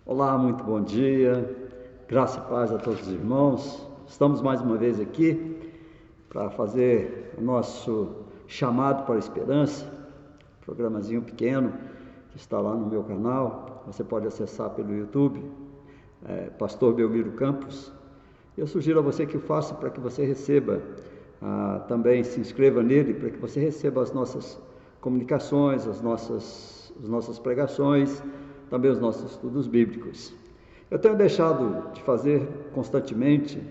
Olá, muito bom dia, graça e paz a todos os irmãos. Estamos mais uma vez aqui para fazer o nosso chamado para a esperança, programazinho pequeno que está lá no meu canal. Você pode acessar pelo YouTube, Pastor Belmiro Campos. Eu sugiro a você que o faça para que você receba, também se inscreva nele, para que você receba as nossas comunicações, as nossas pregações, também os nossos estudos bíblicos. Eu tenho deixado de fazer constantemente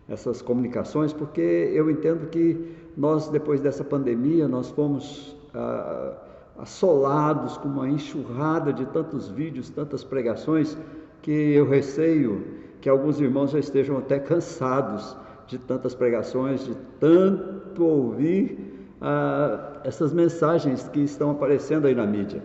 essas comunicações porque eu entendo que nós, depois dessa pandemia, nós fomos assolados com uma enxurrada de tantos vídeos, tantas pregações, que eu receio que alguns irmãos já estejam até cansados de tantas pregações, de tanto ouvir essas mensagens que estão aparecendo aí na mídia.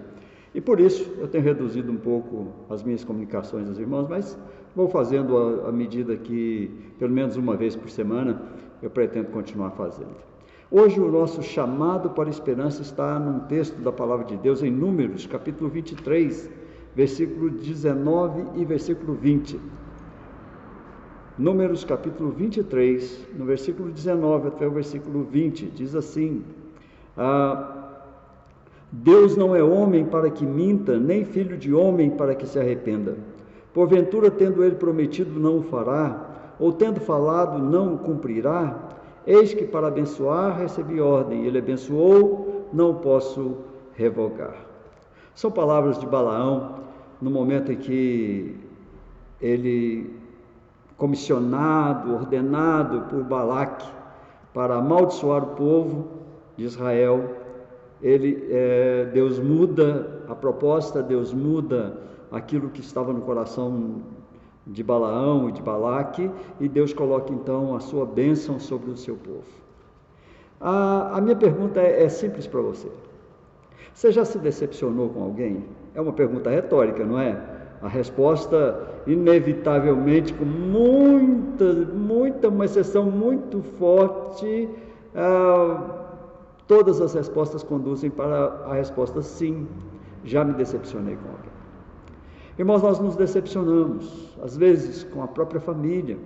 E por isso eu tenho reduzido um pouco as minhas comunicações aos irmãos, mas vou fazendo à medida que, pelo menos uma vez por semana, eu pretendo continuar fazendo. Hoje o nosso chamado para a esperança está num texto da Palavra de Deus em Números, capítulo 23, versículo 19 e versículo 20. Números, capítulo 23, no versículo 19 até o versículo 20, diz assim: Deus não é homem para que minta, nem filho de homem para que se arrependa. Porventura, tendo ele prometido, não o fará, ou tendo falado, não o cumprirá? Eis que para abençoar recebi ordem, ele abençoou, não o posso revogar. São palavras de Balaão, no momento em que ele, comissionado, ordenado por Balaque para amaldiçoar o povo de Israel, Deus muda a proposta, Deus muda aquilo que estava no coração de Balaão e de Balaque, e Deus coloca então a sua bênção sobre o seu povo. A minha pergunta é simples para você. Você já se decepcionou com alguém? É uma pergunta retórica, não é? A resposta, inevitavelmente, com uma exceção muito forte, todas as respostas conduzem para a resposta sim, já me decepcionei com alguém. Irmãos, nós nos decepcionamos, às vezes com a própria família,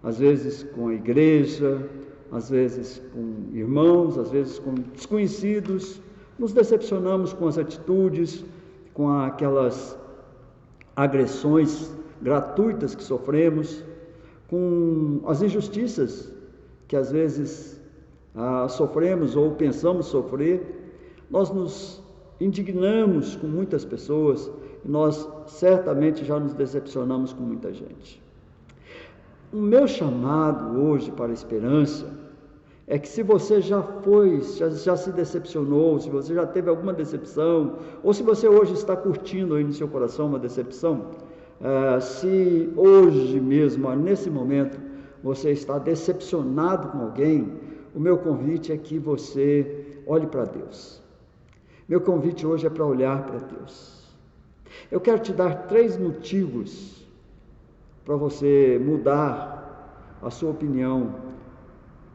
às vezes com a igreja, às vezes com irmãos, às vezes com desconhecidos. Nos decepcionamos com as atitudes, com aquelas agressões gratuitas que sofremos, com as injustiças que às vezes sofremos ou pensamos sofrer. Nós nos indignamos com muitas pessoas e nós certamente já nos decepcionamos com muita gente. O meu chamado hoje para a esperança é que, se você já se decepcionou, se você já teve alguma decepção, ou se você hoje está curtindo aí no seu coração uma decepção, se hoje mesmo, nesse momento, você está decepcionado com alguém, o meu convite é que você olhe para Deus. Meu convite hoje é para olhar para Deus. Eu quero te dar 3 motivos para você mudar a sua opinião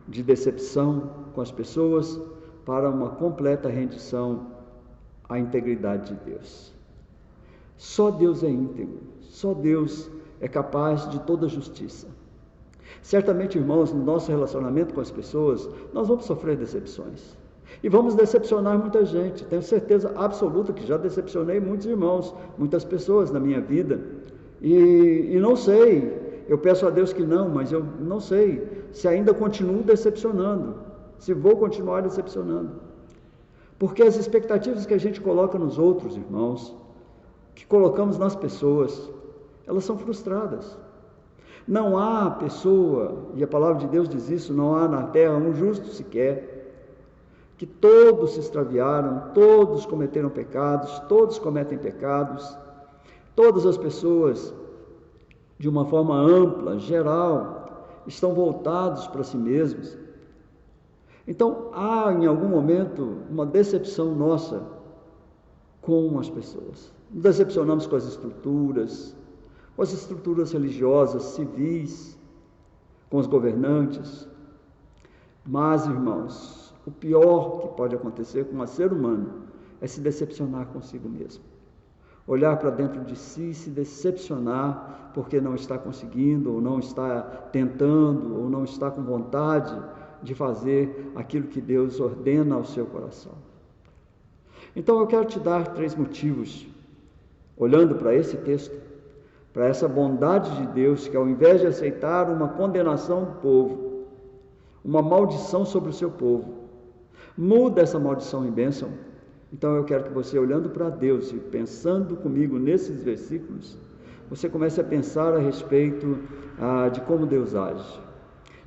de decepção com as pessoas para uma completa rendição à integridade de Deus. Só Deus é íntegro, só Deus é capaz de toda justiça. Certamente, irmãos, no nosso relacionamento com as pessoas, nós vamos sofrer decepções. E vamos decepcionar muita gente. Tenho certeza absoluta que já decepcionei muitos irmãos, muitas pessoas na minha vida. E não sei, eu peço a Deus que não, mas eu não sei se ainda continuo decepcionando, se vou continuar decepcionando. Porque as expectativas que a gente coloca nos outros, irmãos, que colocamos nas pessoas, elas são frustradas. Não há pessoa, e a palavra de Deus diz isso, não há na terra um justo sequer, que todos se extraviaram, todos cometeram pecados, todos cometem pecados, todas as pessoas, de uma forma ampla, geral, estão voltados para si mesmos. Então, há em algum momento uma decepção nossa com as pessoas. Nos decepcionamos com as estruturas religiosas, civis, com os governantes. Mas, irmãos, o pior que pode acontecer com um ser humano é se decepcionar consigo mesmo. olhar para dentro de si e se decepcionar porque não está conseguindo, ou não está tentando, ou não está com vontade de fazer aquilo que Deus ordena ao seu coração. Então eu quero te dar 3 motivos, olhando para esse texto, para essa bondade de Deus, que ao invés de aceitar uma condenação do povo, uma maldição sobre o seu povo, muda essa maldição em bênção. Então eu quero que você, olhando para Deus e pensando comigo nesses versículos, você comece a pensar a respeito de como Deus age,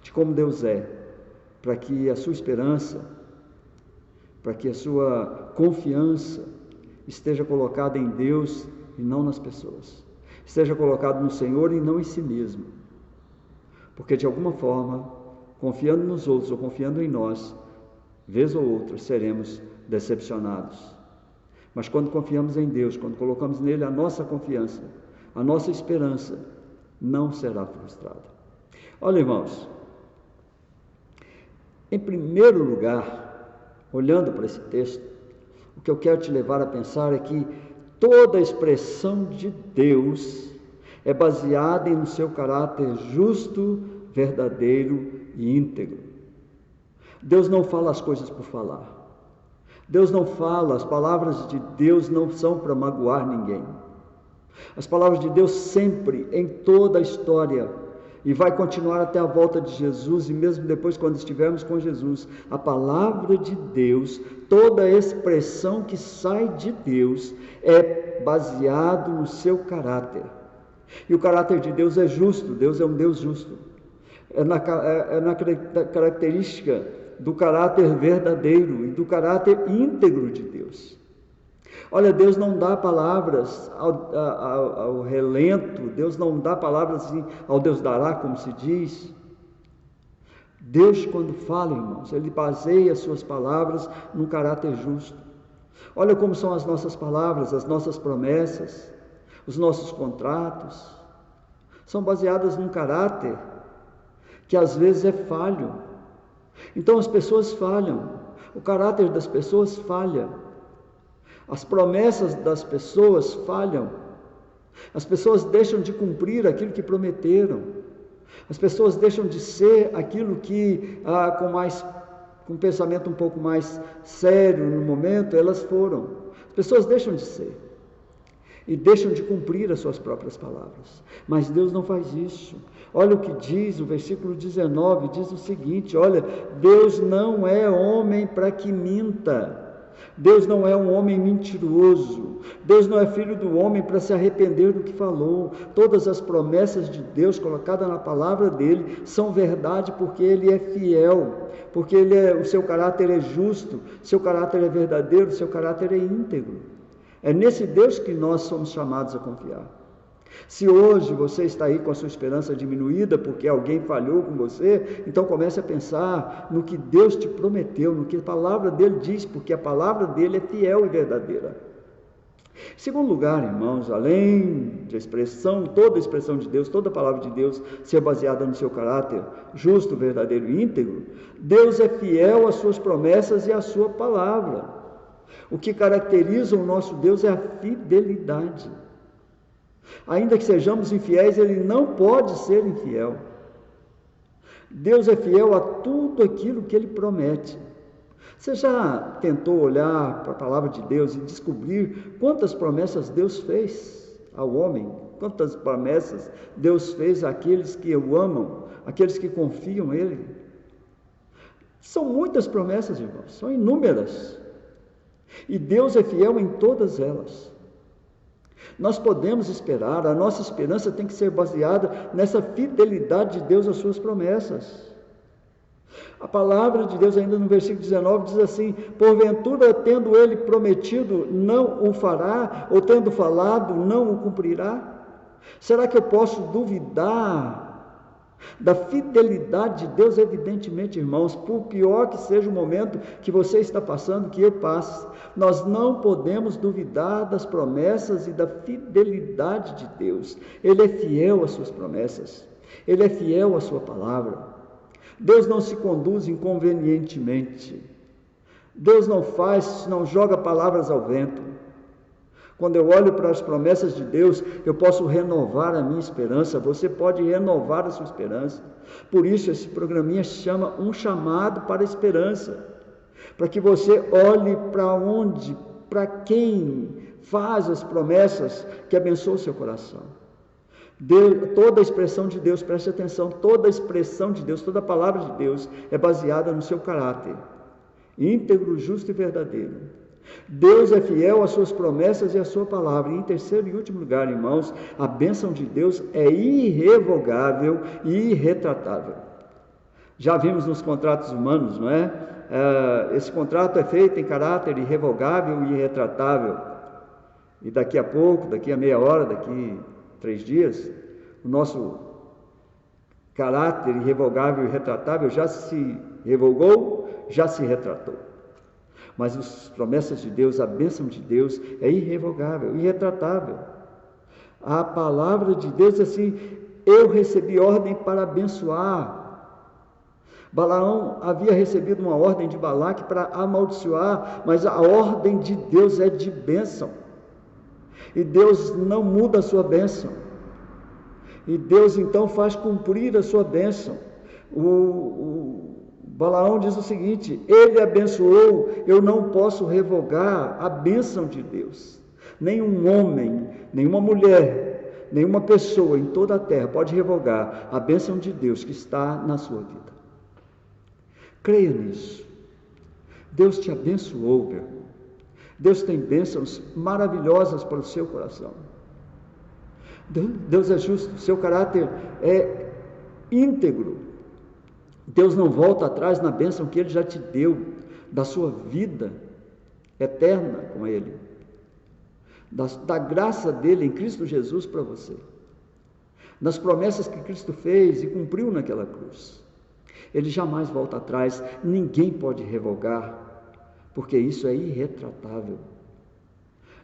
de como Deus é, para que a sua esperança, para que a sua confiança esteja colocada em Deus e não nas pessoas, esteja colocado no Senhor e não em si mesmo, porque de alguma forma, confiando nos outros ou confiando em nós, vez ou outra seremos decepcionados. Mas quando confiamos em Deus, quando colocamos nele a nossa confiança, a nossa esperança não será frustrada. Olha, irmãos, em primeiro lugar, olhando para esse texto, o que eu quero te levar a pensar é que toda a expressão de Deus é baseada no seu caráter justo, verdadeiro e íntegro. Deus não fala as coisas por falar. Deus não fala, as palavras de Deus não são para magoar ninguém. As palavras de Deus sempre, em toda a história, e vai continuar até a volta de Jesus, e mesmo depois quando estivermos com Jesus, a palavra de Deus, toda a expressão que sai de Deus, é baseado no seu caráter. E o caráter de Deus é justo, Deus é um Deus justo. É na característica do caráter verdadeiro e do caráter íntegro de Deus. Olha, Deus não dá palavras ao relento, Deus não dá palavras assim, ao Deus dará, como se diz. Deus, quando fala, irmãos, Ele baseia as suas palavras num caráter justo. Olha como são as nossas palavras, as nossas promessas, os nossos contratos, são baseadas num caráter que às vezes é falho. Então as pessoas falham, o caráter das pessoas falha, as promessas das pessoas falham, as pessoas deixam de cumprir aquilo que prometeram, as pessoas deixam de ser aquilo que, com um pensamento um pouco mais sério no momento, elas foram. As pessoas deixam de ser e deixam de cumprir as suas próprias palavras, mas Deus não faz isso. Olha o que diz o versículo 19, diz o seguinte: olha, Deus não é homem para que minta, Deus não é um homem mentiroso, Deus não é filho do homem para se arrepender do que falou. Todas as promessas de Deus colocadas na palavra dele são verdade, porque ele é fiel, porque o seu caráter é justo, seu caráter é verdadeiro, seu caráter é íntegro. É nesse Deus que nós somos chamados a confiar. Se hoje você está aí com a sua esperança diminuída porque alguém falhou com você, então comece a pensar no que Deus te prometeu, no que a palavra dele diz, porque a palavra dele é fiel e verdadeira. Em segundo lugar, irmãos, além de toda a expressão de Deus, toda a palavra de Deus ser baseada no seu caráter justo, verdadeiro e íntegro, Deus é fiel às suas promessas e à sua palavra. O que caracteriza o nosso Deus é a fidelidade. Ainda que sejamos infiéis, Ele não pode ser infiel. Deus é fiel a tudo aquilo que Ele promete. Você já tentou olhar para a palavra de Deus e descobrir quantas promessas Deus fez ao homem? Quantas promessas Deus fez àqueles que o amam, àqueles que confiam nele? São muitas promessas, irmãos, são inúmeras. E Deus é fiel em todas elas. Nós podemos esperar, a nossa esperança tem que ser baseada nessa fidelidade de Deus às suas promessas. A palavra de Deus, ainda no versículo 19, diz assim: porventura, tendo ele prometido, não o fará, ou tendo falado, não o cumprirá? Será que eu posso duvidar da fidelidade de Deus? Evidentemente, irmãos, por pior que seja o momento que você está passando, que eu passe, nós não podemos duvidar das promessas e da fidelidade de Deus. Ele é fiel às suas promessas, Ele é fiel à sua palavra. Deus não se conduz inconvenientemente, Deus não joga palavras ao vento. Quando eu olho para as promessas de Deus, eu posso renovar a minha esperança. Você pode renovar a sua esperança. Por isso, esse programinha chama Um Chamado para a Esperança. Para que você olhe para onde, para quem faz as promessas que abençoam o seu coração. Toda a expressão de Deus, preste atenção, toda a expressão de Deus, toda a palavra de Deus é baseada no seu caráter, íntegro, justo e verdadeiro. Deus é fiel às suas promessas e à sua palavra. E em terceiro e último lugar, irmãos, a bênção de Deus é irrevogável e irretratável. Já vimos nos contratos humanos, não é? Esse contrato é feito em caráter irrevogável e irretratável. E daqui a pouco, daqui a meia hora, daqui 3 dias, o nosso caráter irrevogável e irretratável já se revogou, já se retratou. Mas as promessas de Deus, a bênção de Deus é irrevogável, irretratável. A palavra de Deus é assim: eu recebi ordem para abençoar. Balaão havia recebido uma ordem de Balaque para amaldiçoar, mas a ordem de Deus é de bênção. E Deus não muda a sua bênção. E Deus então faz cumprir a sua bênção. Balaão diz o seguinte: ele abençoou, eu não posso revogar a bênção de Deus. Nenhum homem, nenhuma mulher, nenhuma pessoa em toda a terra pode revogar a bênção de Deus que está na sua vida. Creia nisso. Deus te abençoou, meu irmão. Deus tem bênçãos maravilhosas para o seu coração. Deus é justo, seu caráter é íntegro. Deus não volta atrás na bênção que Ele já te deu, da sua vida eterna com Ele, da graça dEle em Cristo Jesus para você, das promessas que Cristo fez e cumpriu naquela cruz. Ele jamais volta atrás, ninguém pode revogar, porque isso é irretratável.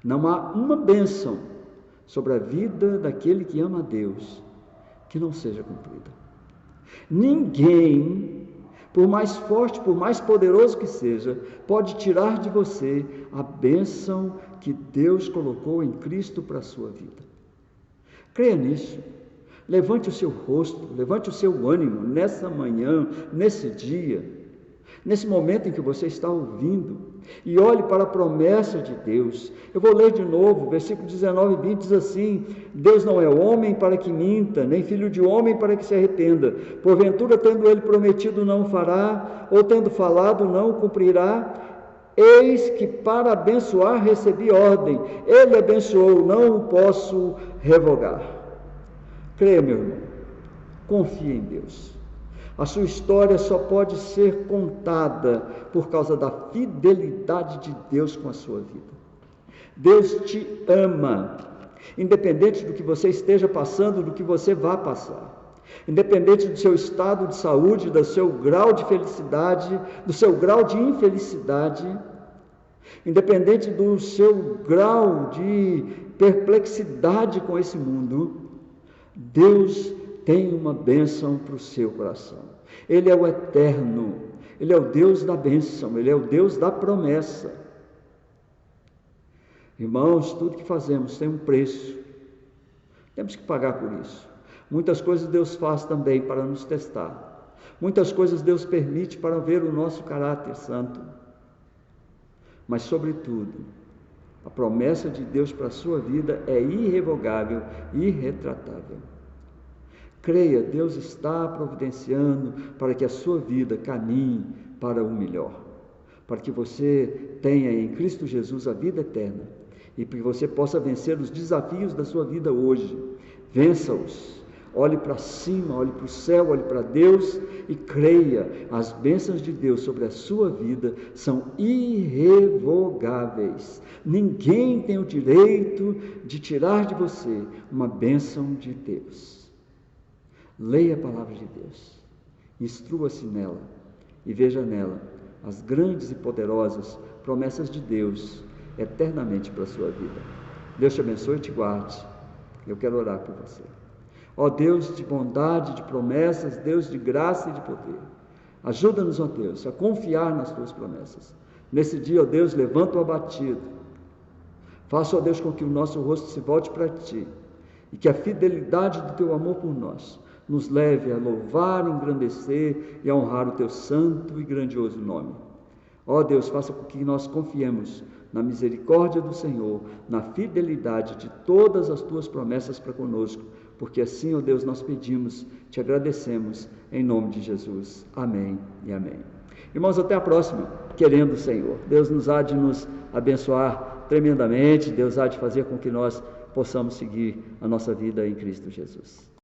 Não há uma bênção sobre a vida daquele que ama a Deus que não seja cumprida. Ninguém, por mais forte, por mais poderoso que seja, pode tirar de você a bênção que Deus colocou em Cristo para a sua vida. Creia nisso. Levante o seu rosto, levante o seu ânimo nessa manhã, nesse dia, nesse momento em que você está ouvindo, e olhe para a promessa de Deus. Eu vou ler de novo, versículo 19 e 20 diz assim: Deus não é homem para que minta, nem filho de homem para que se arrependa. Porventura, tendo ele prometido, não fará, ou tendo falado, não cumprirá? Eis que para abençoar recebi ordem, ele abençoou, não o posso revogar. Creia, meu irmão, confie em Deus. A sua história só pode ser contada por causa da fidelidade de Deus com a sua vida. Deus te ama, independente do que você esteja passando, do que você vá passar, independente do seu estado de saúde, do seu grau de felicidade, do seu grau de infelicidade, independente do seu grau de perplexidade com esse mundo, Deus tem uma bênção para o seu coração. Ele é o eterno, Ele é o Deus da bênção, Ele é o Deus da promessa. Irmãos, tudo que fazemos tem um preço, temos que pagar por isso. Muitas coisas Deus faz também para nos testar, muitas coisas Deus permite para ver o nosso caráter santo, mas sobretudo, a promessa de Deus para a sua vida é irrevogável e irretratável. Creia, Deus está providenciando para que a sua vida caminhe para o melhor, para que você tenha em Cristo Jesus a vida eterna e para que você possa vencer os desafios da sua vida hoje. Vença-os. Olhe para cima, olhe para o céu, olhe para Deus e creia, as bênçãos de Deus sobre a sua vida são irrevogáveis. Ninguém tem o direito de tirar de você uma bênção de Deus. Leia a palavra de Deus, instrua-se nela e veja nela as grandes e poderosas promessas de Deus eternamente para a sua vida. Deus te abençoe e te guarde. Eu quero orar por você. Ó Deus de bondade, de promessas, Deus de graça e de poder, ajuda-nos, ó Deus, a confiar nas tuas promessas. Nesse dia, ó Deus, levanta o abatido, Faça, ó Deus, com que o nosso rosto se volte para Ti e que a fidelidade do Teu amor por nós nos leve a louvar, engrandecer e a honrar o Teu santo e grandioso nome. Ó Deus, faça com que nós confiemos na misericórdia do Senhor, na fidelidade de todas as Tuas promessas para conosco, porque assim, ó Deus, nós pedimos, te agradecemos, em nome de Jesus. Amém e amém. Irmãos, até a próxima, querendo o Senhor. Deus nos há de nos abençoar tremendamente, Deus há de fazer com que nós possamos seguir a nossa vida em Cristo Jesus.